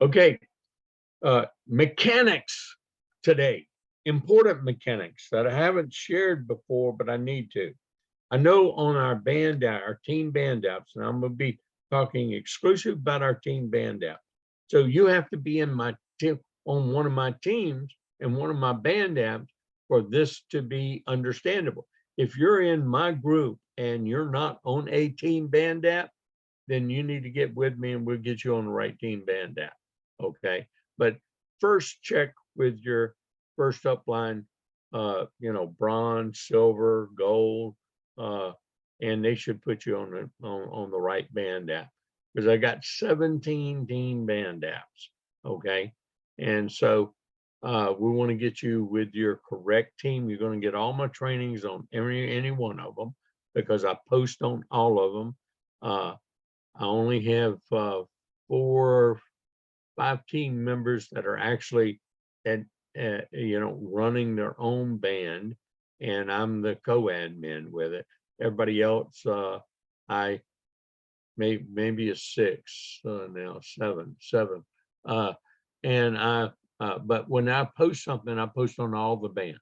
Okay, mechanics today, important mechanics that I haven't shared before, but I need to. I know on our band out, our team band apps, and I'm going to be talking exclusive about our team band app. So you have to be in my team on one of my teams and one of my band apps for this to be understandable. If you're in my group and you're not on a team band app, then you need to get with me and we'll get you on the right team band app. Okay. But first check with your first upline, bronze, silver, gold, and they should put you on the right band app because I got 17 team band apps. Okay. And so we want to get you with your correct team. You're going to get all my trainings on any one of them because I post on all of them. I only have 4 or 5 team members that are actually running their own band, and I'm the co-admin with it. Everybody else, I maybe a 6 now, seven. But when I post something, I post on all the bands.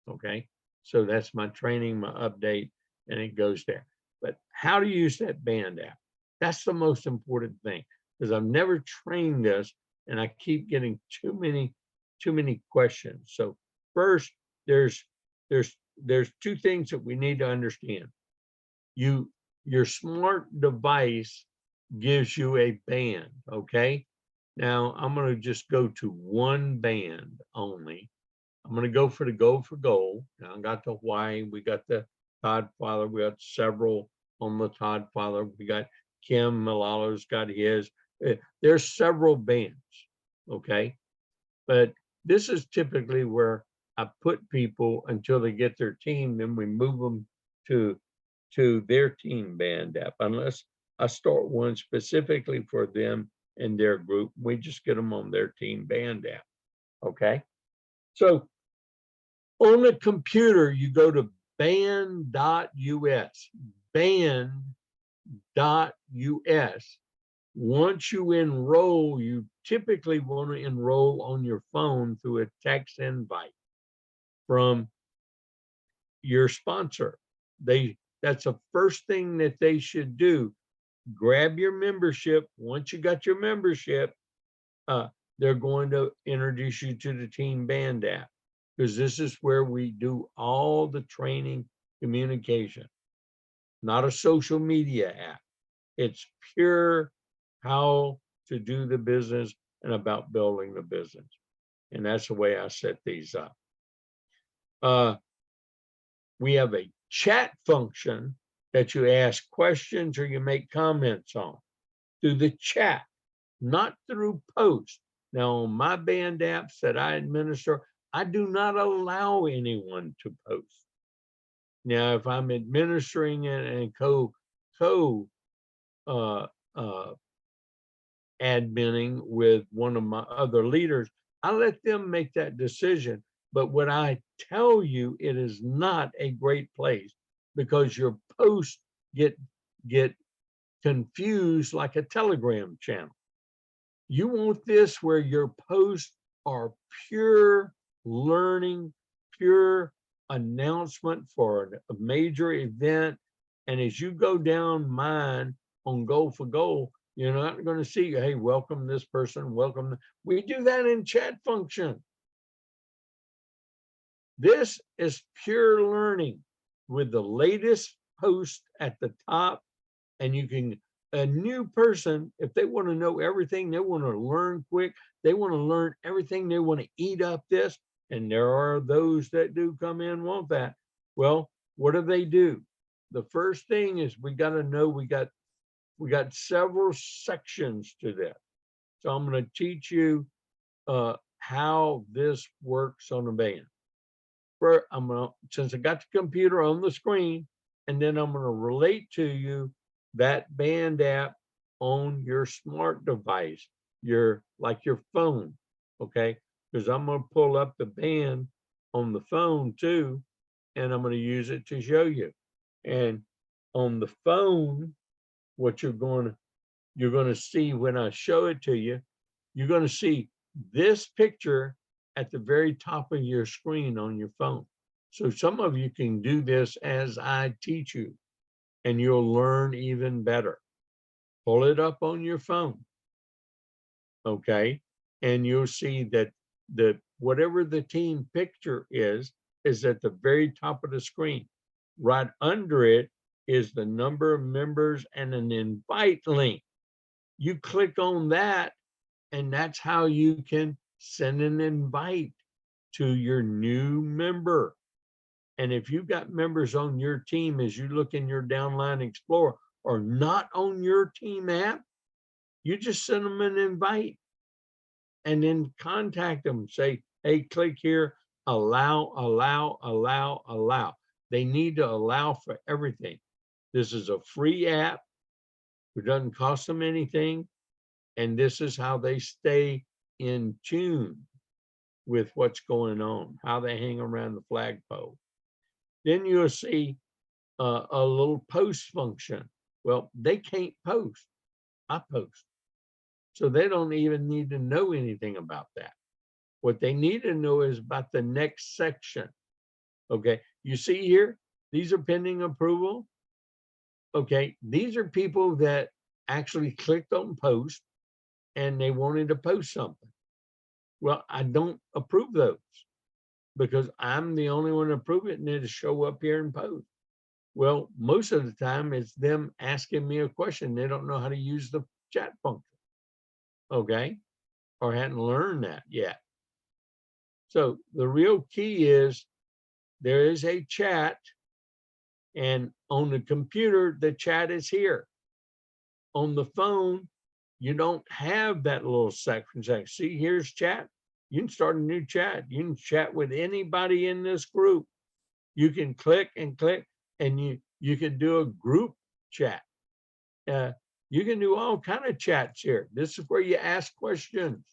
Okay, so that's my training, my update, and it goes there. But how to use that band app? That's the most important thing because I've never trained this, and I keep getting too many questions. So first, there's 2 things that we need to understand. Your smart device gives you a band. Okay. Now I'm going to just go to one band only. I'm going to go for the gold for gold. Now I got the Hawaii. We got the Todd Father. We got several on the Todd Father. We got Kim Malalo's got his. There's several bands. Okay. But this is typically where I put people until they get their team. Then we move them to their team band app, unless I start one specifically for them and their group. We just get them on their team band app. Okay. So on the computer, you go to band.us, band.us. Once you enroll, you typically want to enroll on your phone through a text invite from your sponsor. That's the first thing that they should do. Grab your membership. Once you got your membership, they're going to introduce you to the Team Band app because this is where we do all the training communication, not a social media app. It's pure how to do the business and about building the business. And that's the way I set these up. We have a chat function that you ask questions or you make comments on through the chat, not through post. Now, on my band apps that I administer, I do not allow anyone to post. Now, if I'm administering it and adminning with one of my other leaders, I let them make that decision. But when I tell you, it is not a great place because your posts get confused like a Telegram channel. You want this where your posts are pure learning, pure announcement for a major event. And as you go down mine on Goal for Goal, you're not going to see, hey, welcome this person, welcome. We do that in chat function. This is pure learning with the latest post at the top. And you can, a new person, if they want to know everything, they want to learn quick, they want to learn everything, they want to eat up this. And there are those that do come in, want that. Well, what do? The first thing is we got to know we got several sections to this. So I'm going to teach you how this works on a band. Since I got the computer on the screen, and then I'm going to relate to you that band app on your smart device, your phone, okay? Because I'm going to pull up the band on the phone too, and I'm going to use it to show you. And on the phone, what you're going to see when I show it to you you're going to see this picture at the very top of your screen on your phone. So some of you can do this as I teach you, and you'll learn even better. Pull it up on your phone, okay? And you'll see that whatever the team picture is at the very top of the screen. Right under it is the number of members and an invite link. You click on that, and that's how you can send an invite to your new member. And if you've got members on your team, as you look in your Downline Explorer, or not on your team app, you just send them an invite and then contact them. Say, hey, click here, allow, allow, allow, allow. They need to allow for everything. This is a free app. It doesn't cost them anything. And this is how they stay in tune with what's going on, how they hang around the flagpole. Then you'll see a little post function. Well, they can't post. I post. So they don't even need to know anything about that. What they need to know is about the next section. Okay, you see here, these are pending approval. Okay, these are people that actually clicked on post and they wanted to post something. Well, I don't approve those because I'm the only one to approve it, and it'll show up here and post. Well, most of the time it's them asking me a question. They don't know how to use the chat function, okay, or hadn't learned that yet. So the real key is there is a chat, and on the computer, the chat is here. On the phone, you don't have that little section saying, see, here's chat. You can start a new chat. You can chat with anybody in this group. You can click and click, and you can do a group chat. You can do all kind of chats here. This is where you ask questions.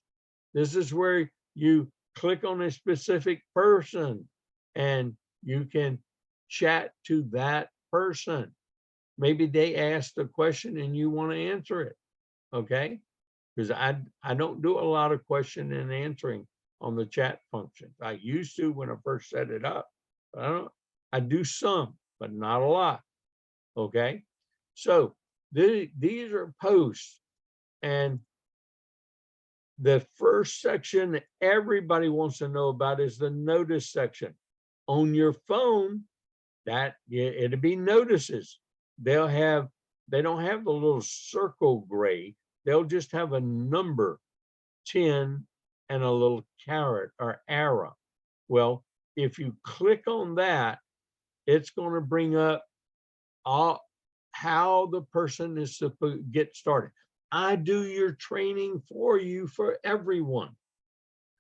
This is where you click on a specific person and you can chat to that person. Maybe they asked a question and you want to answer it, okay? Because I don't do a lot of question and answering on the chat function. I used to when I first set it up. I do some, but not a lot, okay? So these are posts, and the first section that everybody wants to know about is the notice section. On your phone, it'll be notices. They don't have the little circle gray. They'll just have a number 10 and a little caret or arrow. Well, if you click on that, it's going to bring up how the person is supposed to get started. I do your training for you, for everyone.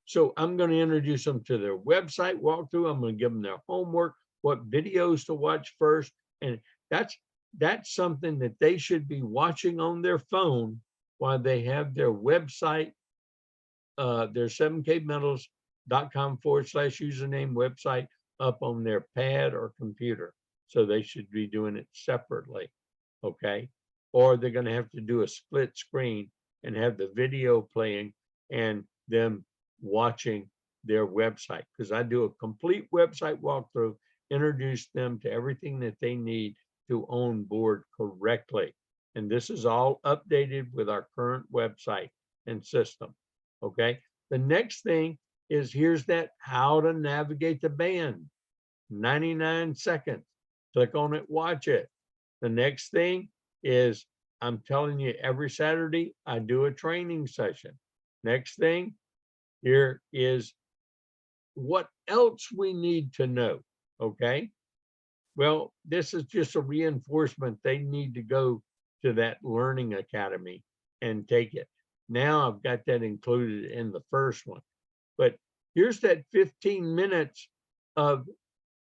So I'm going to introduce them to their website walkthrough. I'm going to give them their homework, what videos to watch first. And that's something that they should be watching on their phone while they have their website, their 7kmetals.com/username website up on their pad or computer. So they should be doing it separately, okay? Or they're going to have to do a split screen and have the video playing and them watching their website, because I do a complete website walkthrough, introduce them to everything that they need to onboard correctly. And this is all updated with our current website and system, okay? The next thing is, here's that how to navigate the band, 99 seconds. Click on it, watch it. The next thing is, I'm telling you, every Saturday I do a training session. Next thing, here is what else we need to know, okay? Well, this is just a reinforcement. They need to go to that learning academy and take it. Now I've got that included in the first one. But here's that 15 minutes of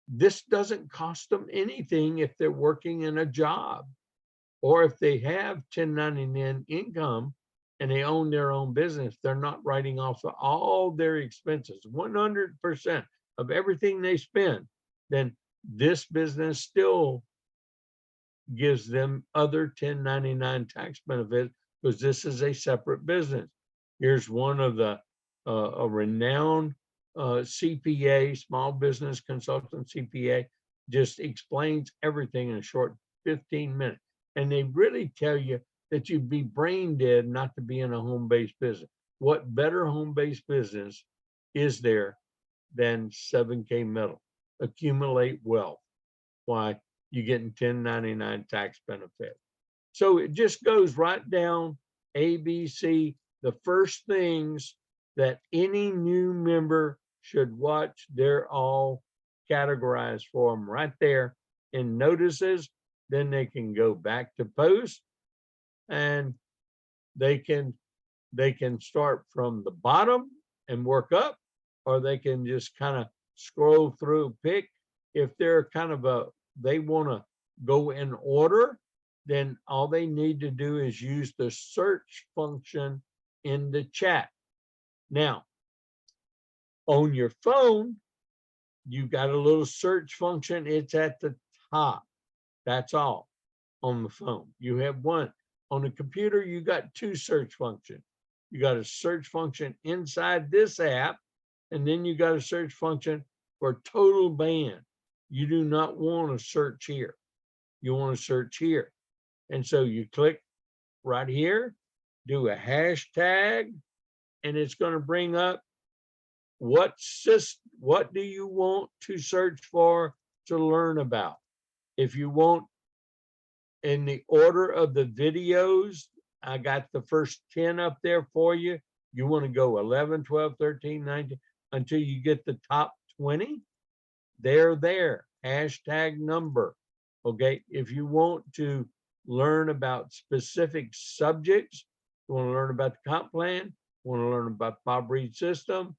this. Doesn't cost them anything if they're working in a job, or if they have 1099 income and they own their own business. They're not writing off all their expenses, 100% of everything they spend. Then this business still gives them other 1099 tax benefits, because this is a separate business. Here's one of the a renowned CPA, small business consultant CPA, just explains everything in a short 15 minutes. And they really tell you that you'd be brain dead not to be in a home-based business. What better home-based business is there than 7K metal? Accumulate wealth. Why? You're getting 1099 tax benefit. So it just goes right down A, B, C, the first things that any new member should watch. They're all categorized for them right there in notices. Then they can go back to post, and they can start from the bottom and work up, or they can just kind of scroll through, pick. If they're kind of they want to go in order, then all they need to do is use the search function in the chat. Now, on your phone, you got a little search function. It's at the top. That's all on the phone. You have one. On the computer, you got two search functions. You got a search function inside this app, and then you got a search function for total band. You do not want to search here. You want to search here. And so you click right here, do a hashtag, and it's going to bring up what do you want to search for to learn about. If you want in the order of the videos, I got the first 10 up there for you. You want to go 11, 12, 13, 19, until you get the top 20. They're there, hashtag number. Okay, if you want to learn about specific subjects, you want to learn about the comp plan, you want to learn about Bob Reid system,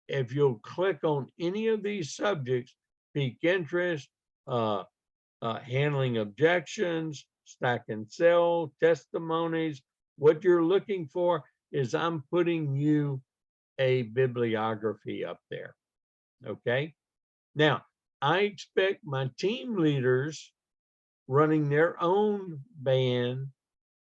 if you'll click on any of these subjects, peak interest, handling objections, stack and sell, testimonies, what you're looking for is I'm putting you a bibliography up there. Okay. Now, I expect my team leaders running their own band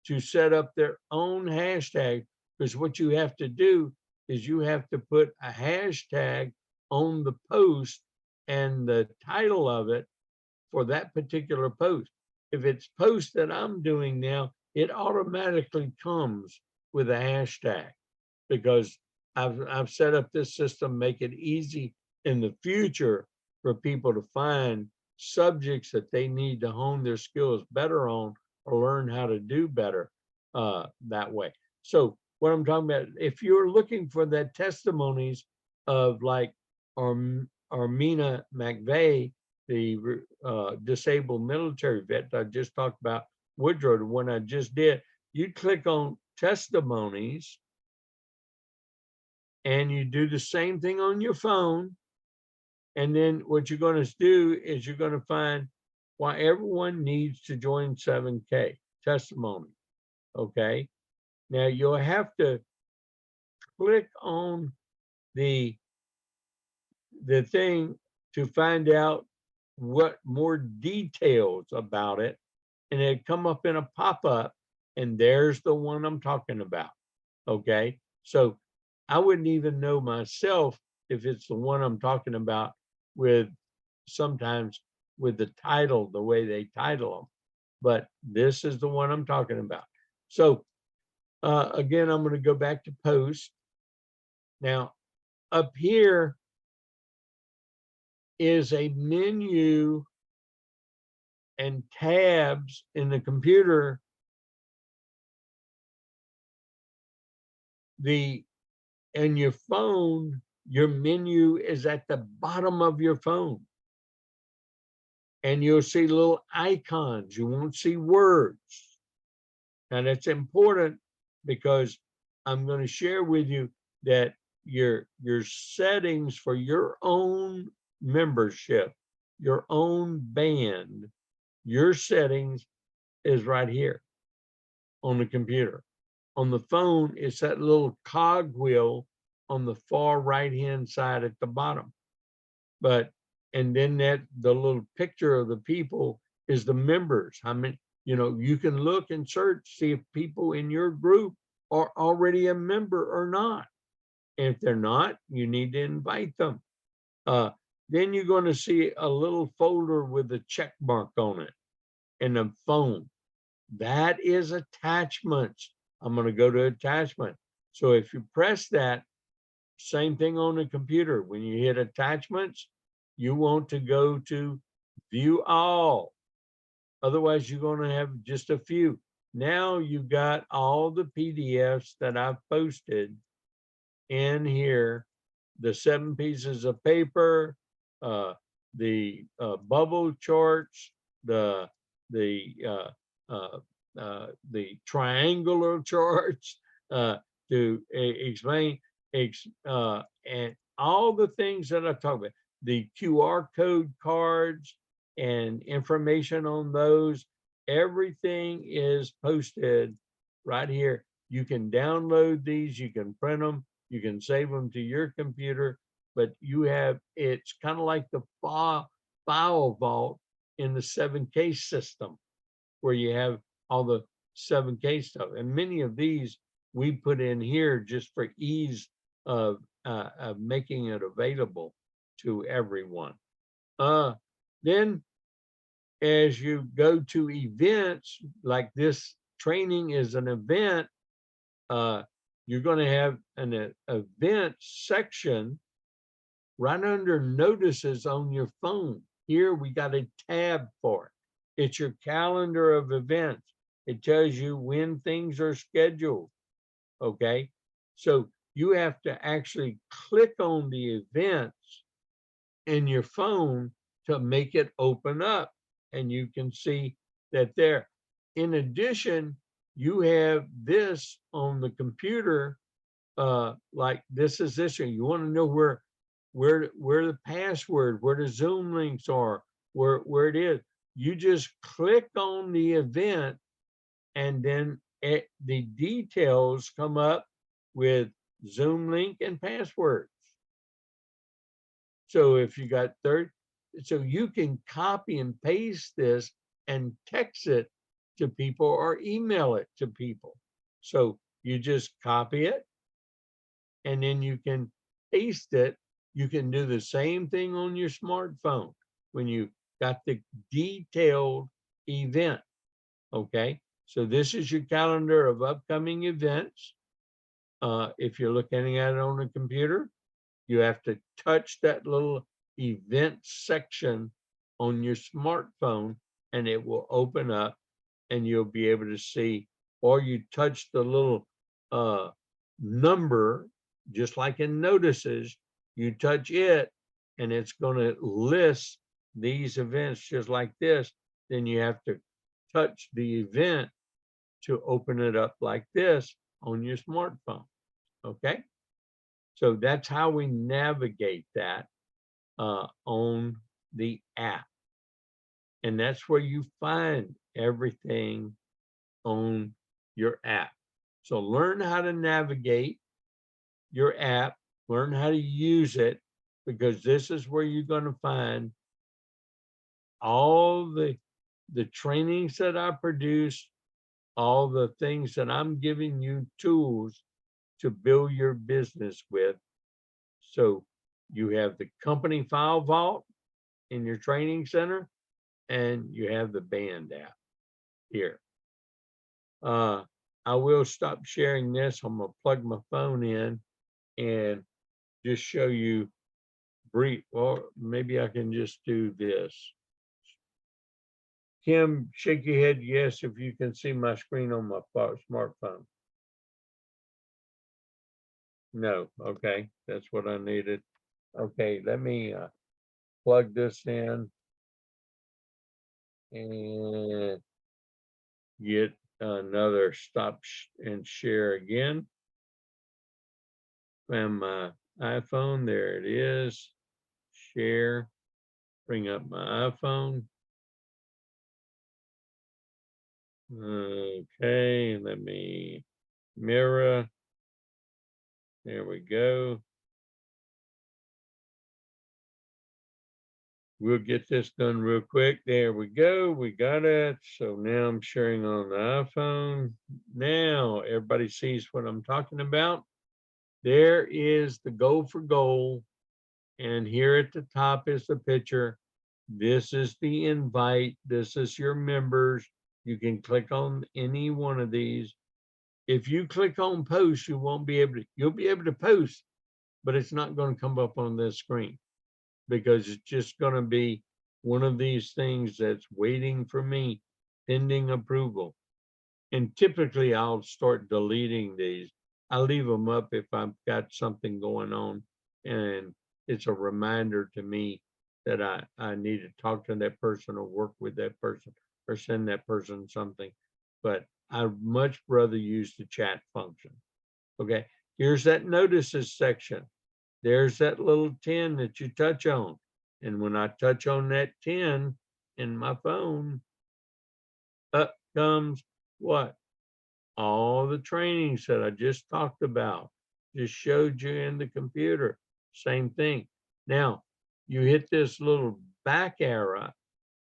to set up their own hashtag, because what you have to do is you have to put a hashtag on the post and the title of it for that particular post. If it's post that I'm doing now, it automatically comes with a hashtag, because I've set up this system, make it easy in the future for people to find subjects that they need to hone their skills better on or learn how to do better that way. So what I'm talking about, if you're looking for that testimonies of like Armina McVeigh, the disabled military vet that I just talked about, Woodrow, the one I just did, you click on testimonies and you do the same thing on your phone. And then what you're going to do is you're going to find why everyone needs to join 7K testimony. Okay. Now you'll have to click on the thing to find out what more details about it. And it come up in a pop-up, and there's the one I'm talking about. Okay. So I wouldn't even know myself if it's the one I'm talking about, with sometimes with the title, the way they title them, but this is the one I'm talking about. So again, I'm going to go back to post. Now up here is a menu and tabs in the computer. In your phone, your menu is at the bottom of your phone. And you'll see little icons. You won't see words. And it's important because I'm going to share with you that your settings for your own membership, your own band, your settings is right here on the computer. On the phone, it's that little cog wheel on the far right-hand side at the bottom. And then the little picture of the people is the members. How many, you can look and search, see if people in your group are already a member or not. And if they're not, you need to invite them. Then you're going to see a little folder with a check mark on it and a phone. That is attachments. I'm going to go to attachment. So if you press that, same thing on the computer. When you hit attachments, you want to go to view all. Otherwise, you're going to have just a few. Now you've got all the PDFs that I've posted in here, the 7 pieces of paper, the bubble charts, the triangular charts to explain and all the things that I talked about, the QR code cards and information on those. Everything is posted right here. You can download these, you can print them, you can save them to your computer, but you have, it's kind of like the file vault in the 7K system, where you have all the 7K stuff. And many of these we put in here just for ease of making it available to everyone. Then as you go to events, like this training is an event, you're going to have an event section right under notices on your phone. Here we got a tab for it. It's your calendar of events. It tells you when things are scheduled. Okay. So you have to actually click on the events in your phone to make it open up. And you can see that there. In addition, you have this on the computer, like this is this. You want to know where the password, where the Zoom links are, where it is. You just click on the event, and then the details come up with Zoom link and passwords. So if you got so you can copy and paste this and text it to people or email it to people. So you just copy it and then you can paste it. You can do the same thing on your smartphone when you got the detailed event. Okay, so this is your calendar of upcoming events. If you're looking at it on a computer, you have to touch that little event section on your smartphone and it will open up and you'll be able to see, or you touch the little number, just like in notices, you touch it and it's going to list these events just like this. Then you have to touch the event to open it up like this on your smartphone. Okay. So that's how we navigate that on the app. And that's where you find everything on your app. So learn how to navigate your app, learn how to use it, because this is where you're going to find all the trainings that I produce, all the things that I'm giving you tools to build your business with. So you have the company file vault in your training center, and you have the band app here. I will stop sharing this. I'm gonna plug my phone in and just show you brief, or maybe I can just do this. Kim, shake your head yes if you can see my screen on my smartphone. No, okay, that's what I needed. Okay, let me plug this in and get another stop and share again. Find my iPhone, there it is. Share, bring up my iPhone. Okay, let me mirror. There we go. we'll get this done real quick. There we go. We got it. So now I'm sharing on the iPhone. Now everybody sees what I'm talking about. There is the goal for goal. And here at the top is the picture. This is the invite. This is your members. You can click on any one of these. If you click on post, you won't be able to, you'll be able to post, but it's not going to come up on this screen because it's just going to be one of these things that's waiting for me, pending approval. And typically I'll start deleting these. I leave them up if I've got something going on and it's a reminder to me that I need to talk to that person or work with that person or send that person something. But I'd much rather use the chat function. Okay, here's that notices section. There's that little 10 that you touch on. And when I touch on that 10 in my phone, up comes what? All the trainings that I just talked about, just showed you in the computer, same thing. Now, you hit this little back arrow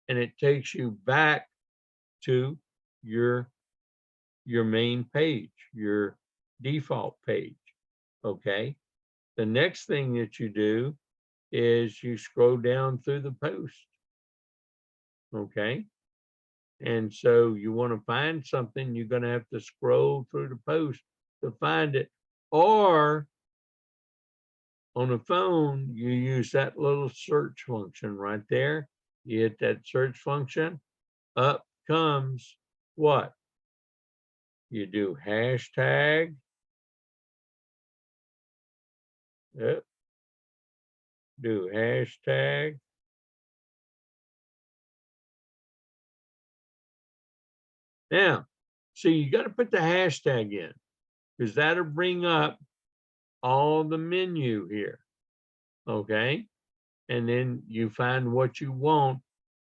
and it takes you back to your main page, your default page, okay? The next thing that you do is you scroll down through the post, okay? And so you want to find something, you're going to have to scroll through the post to find it. Or on a phone, you use that little search function right there. You hit that search function, up comes what? You do hashtag, yep, do hashtag. Now, so you got to put the hashtag in because that'll bring up all the menu here, okay? And then you find what you want.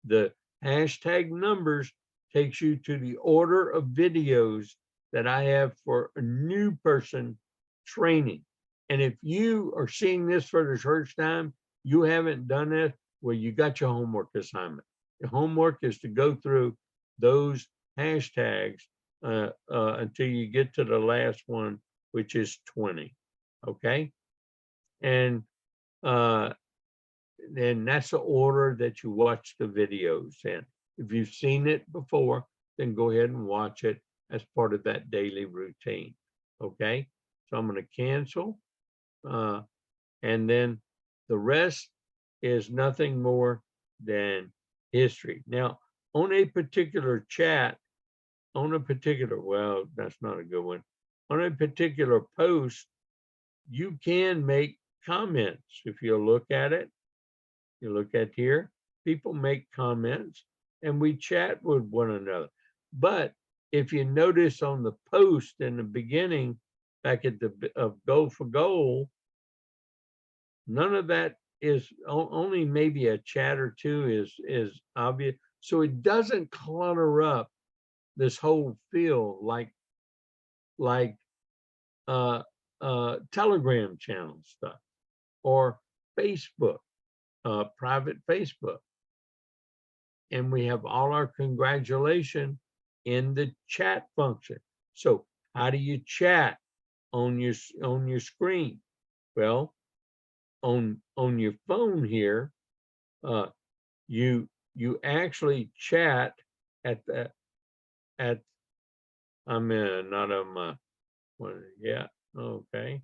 The hashtag numbers takes you to the order of videos that I have for a new person training. And if you are seeing this for the first time, you haven't done it, well, you got your homework assignment. Your homework is to go through those hashtags until you get to the last one, which is 20. Okay. And then that's the order that you watch the videos in. If you've seen it before, then go ahead and watch it as part of that daily routine. Okay, so I'm going to cancel. And then the rest is nothing more than history. Now, on a particular chat, on a particular, well, that's not a good one. On a particular post, you can make comments. If you look at it, you look at here, people make comments and we chat with one another. But if you notice on the post in the beginning, back at the Goal for Goal, none of that is, only maybe a chat or two is obvious. So it doesn't clutter up this whole field like Telegram channel stuff or Facebook, private Facebook. And we have all our congratulations in the chat function. So how do you chat on your screen? Well, on your phone here, you actually chat at I'm not on my one, yeah, okay.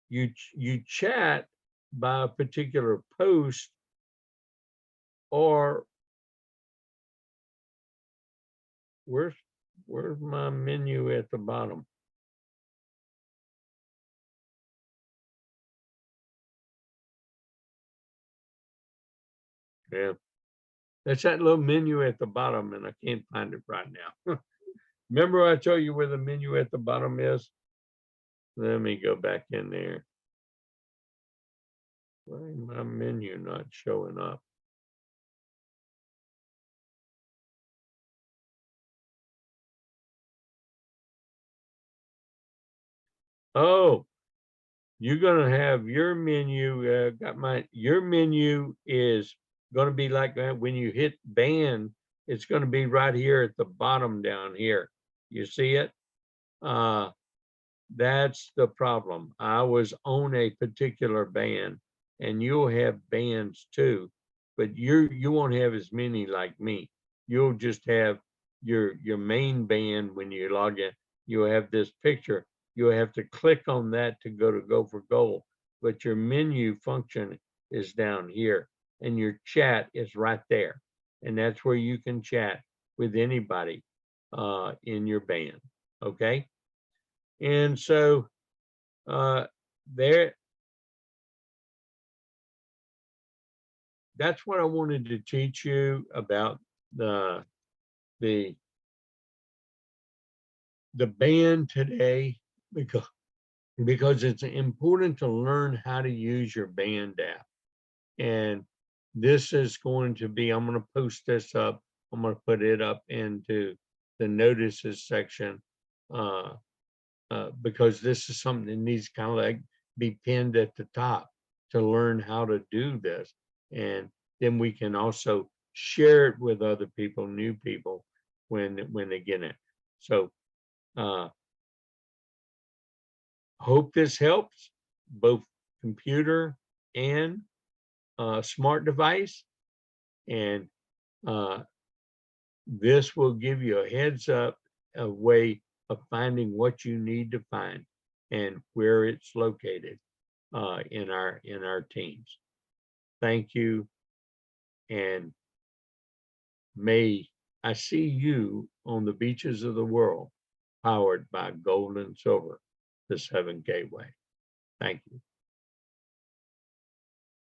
You chat by a particular post or where's my menu at the bottom? Yeah, that's that little menu at the bottom, and I can't find it right now. Remember I told you where the menu at the bottom is? Let me go back in there. Why is my menu not showing up? Oh, you're gonna have your menu. Your menu is going to be like that when you hit band. It's going to be right here at the bottom down here. You see it? That's the problem. I was on a particular band, and you'll have bands too, but you won't have as many like me. You'll just have your main band. When you log in, you'll have this picture. You'll have to click on that to go for gold, but your menu function is down here, and your chat is right there, and that's where you can chat with anybody in your band. Okay. And so there, that's what I wanted to teach you about the the the band today, because it's important to learn how to use your band app. And this is going to be, I'm going to post this up. I'm going to put it up into the notices section, uh, because this is something that needs kind of like be pinned at the top to learn how to do this. And then we can also share it with other people, new people, when they get it. So hope this helps, both computer and smart device. And this will give you a heads up, a way of finding what you need to find and where it's located in our teams. Thank you, and may I see you on the beaches of the world, powered by gold and silver, the 7 Gateway. Thank you.